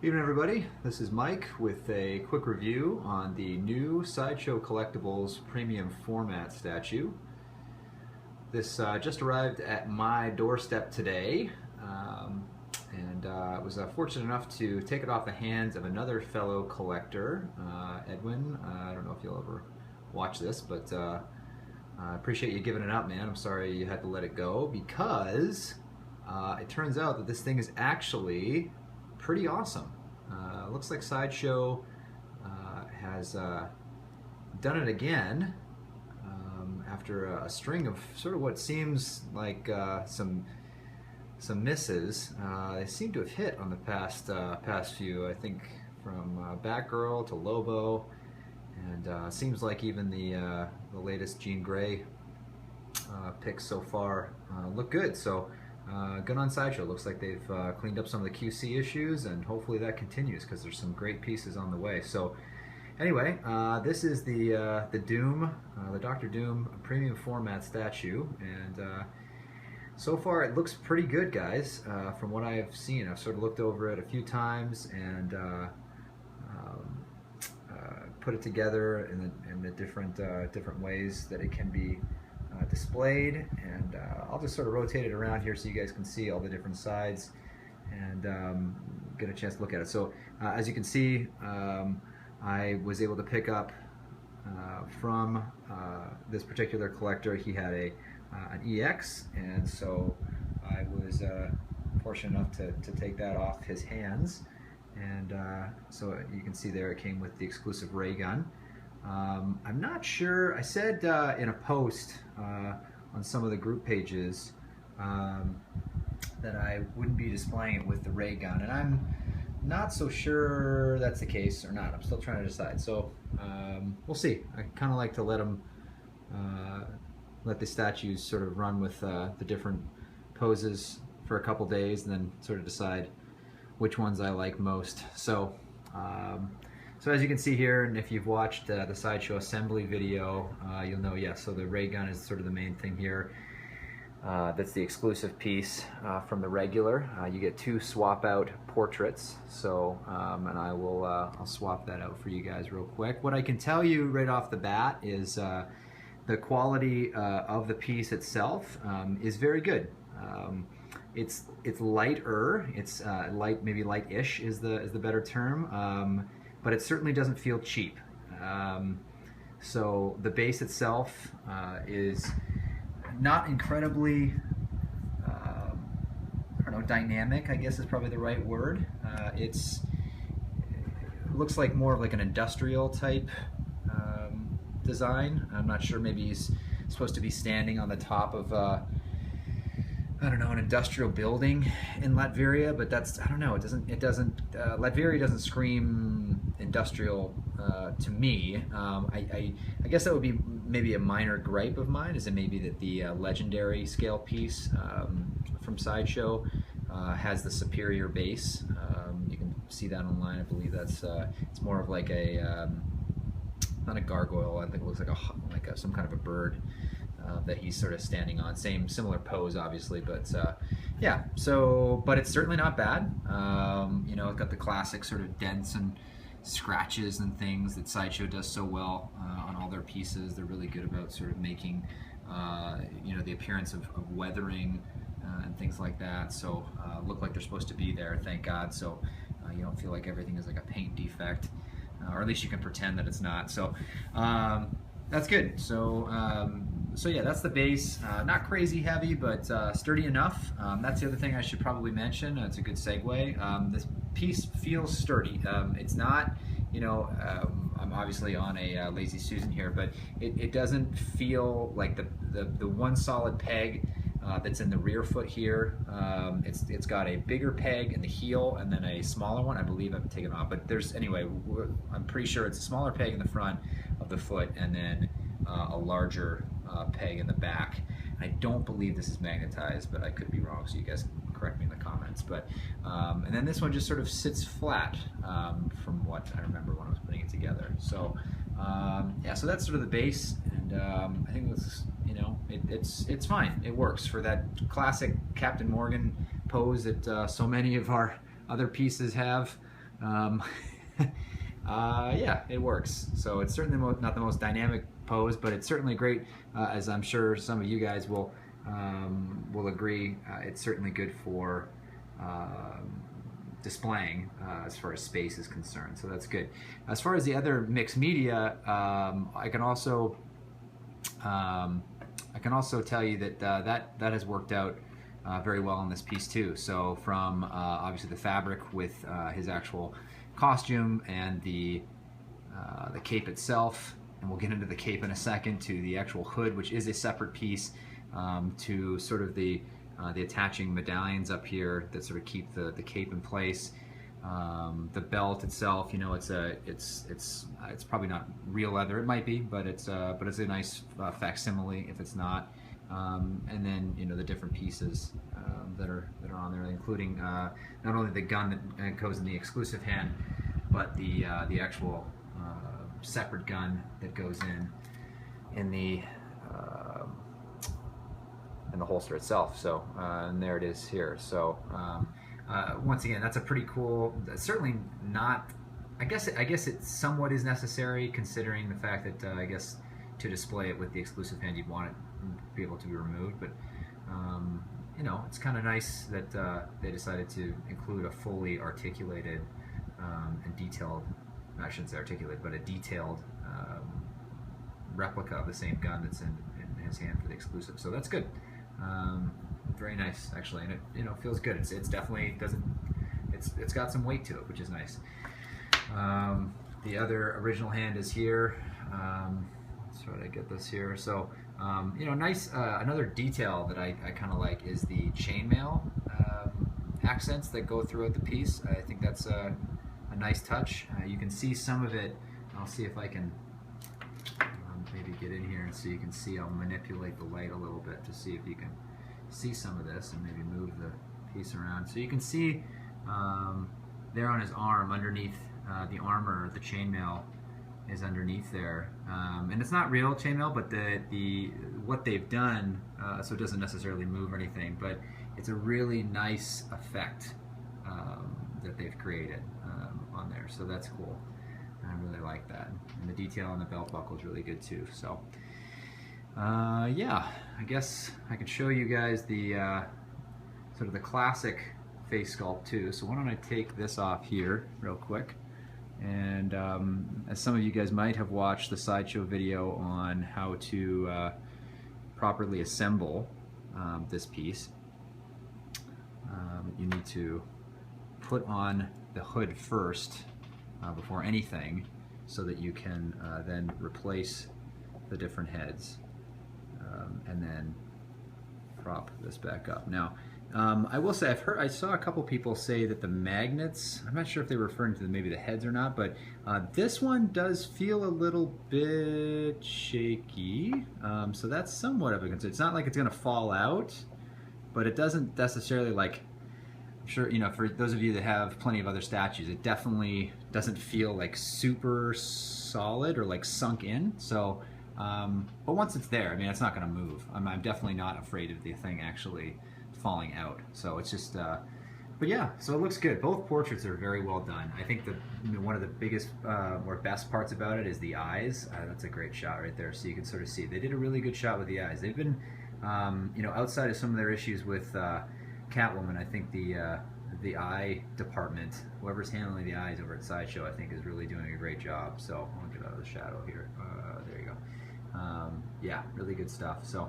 Evening everybody, this is Mike with a quick review on the new Sideshow Collectibles premium format statue. This just arrived at my doorstep today, and I was fortunate enough to take it off the hands of another fellow collector, Edwin. I don't know if you'll ever watch this, but I appreciate you giving it up, man. I'm sorry you had to let it go because it turns out that this thing is actually pretty awesome. Looks like Sideshow has done it again after a string of sort of what seems like some misses. They seem to have hit on the past few. I think from Batgirl to Lobo, and seems like even the latest Jean Grey picks so far look good. So. Good on Sideshow. Looks like they've cleaned up some of the QC issues, and hopefully that continues because there's some great pieces on the way. So anyway, this is the Doom, the Dr. Doom premium format statue, and so far it looks pretty good, guys. From what I've seen, I've sort of looked over it a few times and put it together in the different ways that it can be displayed, and I'll just sort of rotate it around here so you guys can see all the different sides and get a chance to look at it. So as you can see, I was able to pick up from this particular collector. He had an EX, and so I was fortunate enough to take that off his hands, and so you can see there it came with the exclusive ray gun. I'm not sure, I said in a post on some of the group pages that I wouldn't be displaying it with the ray gun, and I'm not so sure that's the case or not. I'm still trying to decide, so we'll see. I kind of like to let the statues sort of run with the different poses for a couple days and then sort of decide which ones I like most. So so as you can see here, and if you've watched the Sideshow assembly video, you'll know, yes, so the ray gun is sort of the main thing here. That's the exclusive piece from the regular. You get two swap out portraits, so and I'll swap that out for you guys real quick. What I can tell you right off the bat is the quality of the piece itself is very good. It's lighter, it's light, maybe light-ish is the better term. But it certainly doesn't feel cheap. So the base itself is not incredibly, I don't know, dynamic, I guess is probably the right word. It looks like more of like an industrial type design. I'm not sure, maybe he's supposed to be standing on the top of I don't know, an industrial building in Latveria, but that's, I don't know, Latveria doesn't scream industrial to me. I guess that would be maybe a minor gripe of mine, is it maybe that the legendary scale piece from Sideshow has the superior base. You can see that online. I believe that's it's more of like a not a gargoyle. I think it looks like some kind of a bird that he's sort of standing on. Similar pose, obviously, but yeah. So, but it's certainly not bad. You know, it's got the classic sort of dents and scratches and things that Sideshow does so well on all their pieces. They're really good about sort of making, you know, the appearance of weathering and things like that. So look like they're supposed to be there, thank God. So you don't feel like everything is like a paint defect, or at least you can pretend that it's not. So that's good. So yeah, that's the base. Not crazy heavy, but sturdy enough. That's the other thing I should probably mention. It's a good segue. This piece feels sturdy. It's not, you know, I'm obviously on a Lazy Susan here, but it doesn't feel like the one solid peg that's in the rear foot here. It's got a bigger peg in the heel and then a smaller one. I believe I've taken off, but there's, anyway, I'm pretty sure it's a smaller peg in the front of the foot and then a larger peg in the back. I don't believe this is magnetized, but I could be wrong, so you guys can correct me in the comments. But and then this one just sort of sits flat from what I remember when I was putting it together. So yeah, so that's sort of the base, and I think it's, you know, it's fine. It works for that classic Captain Morgan pose that so many of our other pieces have. Yeah, it works. So it's certainly not the most dynamic pose, but it's certainly great, as I'm sure some of you guys will agree. It's certainly good for displaying as far as space is concerned. So that's good. As far as the other mixed media, I can also tell you that that has worked out very well in this piece too. So from obviously the fabric with his actual costume and the cape itself, and we'll get into the cape in a second, to the actual hood, which is a separate piece, to sort of the attaching medallions up here that sort of keep the cape in place. The belt itself, you know, it's probably not real leather. It might be, but it's a nice facsimile if it's not. And then, you know, the different pieces that are on there, including not only the gun that goes in the exclusive hand, but the actual separate gun that goes in the holster itself. So and there it is here. So once again, that's a pretty cool. Certainly not. I guess it somewhat is necessary, considering the fact that I guess to display it with the exclusive hand, you'd want it to be able to be removed. But you know, it's kind of nice that they decided to include a fully articulated and detailed. I shouldn't say articulated, but a detailed replica of the same gun that's in his hand for the exclusive. So that's good. Very nice, actually, and it, you know, feels good. It's definitely it's got some weight to it, which is nice. The other original hand is here. Let's try to get this here. So you know, nice. Another detail that I kind of like is the chainmail accents that go throughout the piece. I think that's a nice touch. You can see some of it. I'll see if I can maybe get in here and so you can see. I'll manipulate the light a little bit to see if you can see some of this and maybe move the piece around. So you can see there on his arm, underneath the armor, the chainmail is underneath there. And it's not real chainmail, but what they've done, so it doesn't necessarily move or anything, but it's a really nice effect that they've created on there. So that's cool. I really like that. And the detail on the belt buckle is really good too. So yeah, I guess I can show you guys the sort of the classic face sculpt too. So why don't I take this off here real quick. And as some of you guys might have watched the Sideshow video on how to properly assemble this piece, you need to put on the hood first before anything, so that you can then replace the different heads and then prop this back up. Now I will say I saw a couple people say that the magnets, I'm not sure if they were referring to maybe the heads or not, but this one does feel a little bit shaky, so that's somewhat of a concern. It's not like it's going to fall out, but it doesn't necessarily, like, I'm sure, you know, for those of you that have plenty of other statues, it definitely doesn't feel like super solid or like sunk in. So, but once it's there, I mean, it's not going to move. I'm definitely not afraid of the thing actually falling out. So it's just, but yeah, so it looks good. Both portraits are very well done. I think one of the biggest or best parts about it is the eyes. That's a great shot right there. So you can sort of see they did a really good shot with the eyes. They've been, you know, outside of some of their issues with Catwoman, I think the eye department, whoever's handling the eyes over at Sideshow, I think is really doing a great job. So I'll get out of the shadow here. There you go. Yeah, really good stuff. So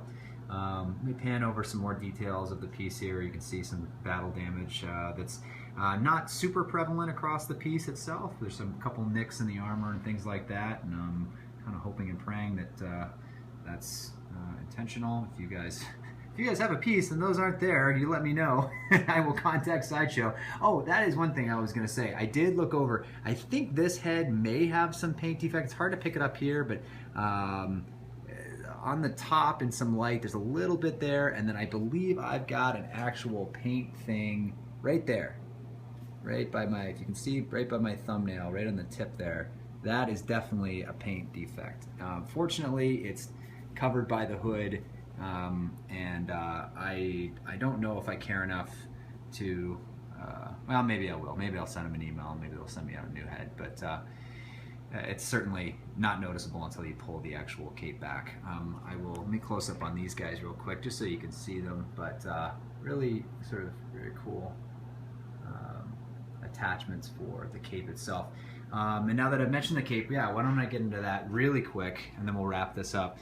let me pan over some more details of the piece here. You can see some battle damage that's not super prevalent across the piece itself. There's some couple nicks in the armor and things like that, and I'm kind of hoping and praying that that's intentional. If you guys have a piece and those aren't there, you let me know. I will contact Sideshow. Oh, that is one thing I was going to say. I did look over. I think this head may have some paint defect. It's hard to pick it up here, but on the top in some light, there's a little bit there, and then I believe I've got an actual paint thing right there. Right by my, if you can see, right by my thumbnail, right on the tip there. That is definitely a paint defect. Fortunately, it's covered by the hood. And I don't know if I care enough to well, maybe I will. Maybe I'll send them an email. Maybe they'll send me out a new head. But it's certainly not noticeable until you pull the actual cape back. Let me close up on these guys real quick just so you can see them. But really sort of very cool attachments for the cape itself. And now that I've mentioned the cape, yeah, why don't I get into that really quick, and then we'll wrap this up.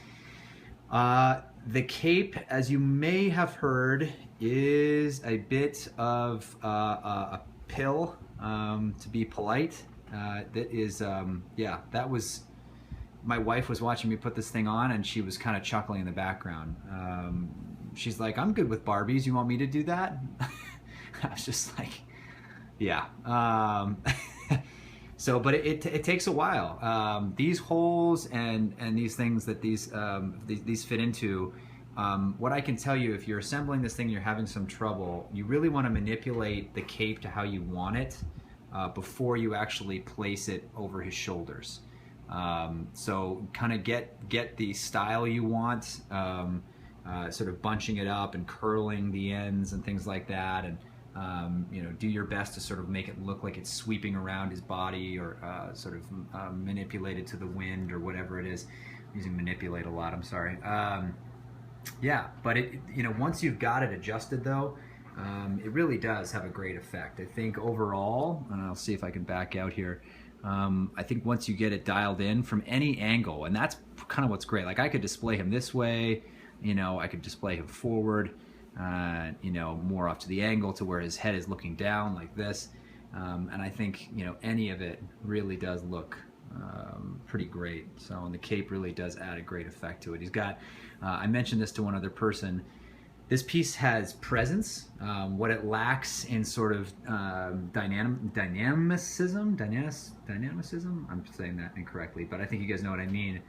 The cape, as you may have heard, is a bit of a pill, to be polite. That is, yeah, that was, my wife was watching me put this thing on, and she was kind of chuckling in the background. She's like, I'm good with Barbies, you want me to do that? I was just like, yeah. So, but it takes a while. These holes and these things that these fit into, what I can tell you, if you're assembling this thing and you're having some trouble, you really want to manipulate the cape to how you want it before you actually place it over his shoulders. So kind of get the style you want, sort of bunching it up and curling the ends and things like that, and you know, do your best to sort of make it look like it's sweeping around his body, or sort of manipulate it to the wind or whatever it is. I'm using manipulate a lot, I'm sorry. Yeah, but you know, once you've got it adjusted though, it really does have a great effect. I think overall, and I'll see if I can back out here, I think once you get it dialed in from any angle, and that's kind of what's great. Like I could display him this way, you know, I could display him forward, you know, more off to the angle to where his head is looking down like this. And I think, you know, any of it really does look pretty great. So, and the cape really does add a great effect to it. He's got, I mentioned this to one other person, this piece has presence. What it lacks in sort of dynamicism, I'm saying that incorrectly, but I think you guys know what I mean.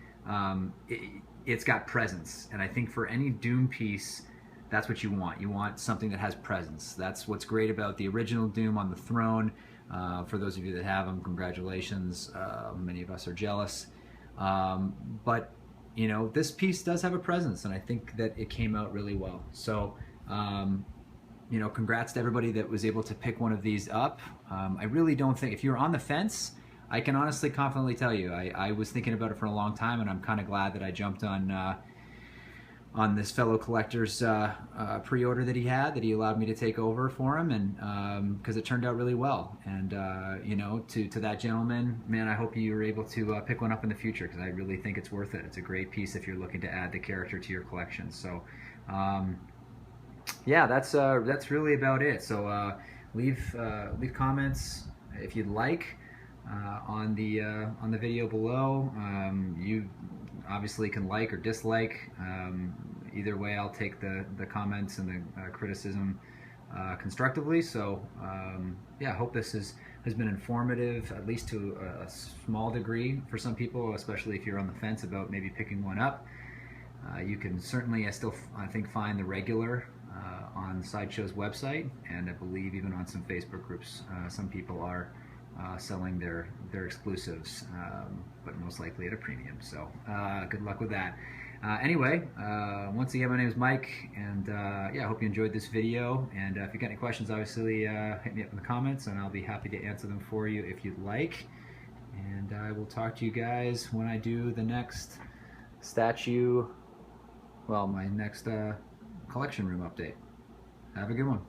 It's got presence, and I think for any Doom piece, that's what you want. You want something that has presence. That's what's great about the original Doom on the throne. For those of you that have them, congratulations. Many of us are jealous. But, you know, this piece does have a presence, and I think that it came out really well. So, you know, congrats to everybody that was able to pick one of these up. I really don't think, if you're on the fence, I can honestly confidently tell you, I was thinking about it for a long time, and I'm kind of glad that I jumped on this fellow collector's pre-order that he allowed me to take over for him, and because it turned out really well. And you know, to that gentleman, man, I hope you were able to pick one up in the future, because I really think it's worth it. It's a great piece if you're looking to add the character to your collection. So yeah, that's really about it. So leave comments if you'd like on the video below. You obviously can like or dislike. Either way, I'll take the comments and the criticism constructively. So yeah, I hope this has been informative, at least to a small degree for some people, especially if you're on the fence about maybe picking one up. You can certainly, I think, find the regular on Sideshow's website, and I believe even on some Facebook groups. Some people are selling their exclusives, but most likely at a premium. So good luck with that. Anyway, once again, my name is Mike, and yeah, I hope you enjoyed this video. And if you got any questions, obviously hit me up in the comments, and I'll be happy to answer them for you if you'd like. And I will talk to you guys when I do the next statue, well, my next collection room update. Have a good one.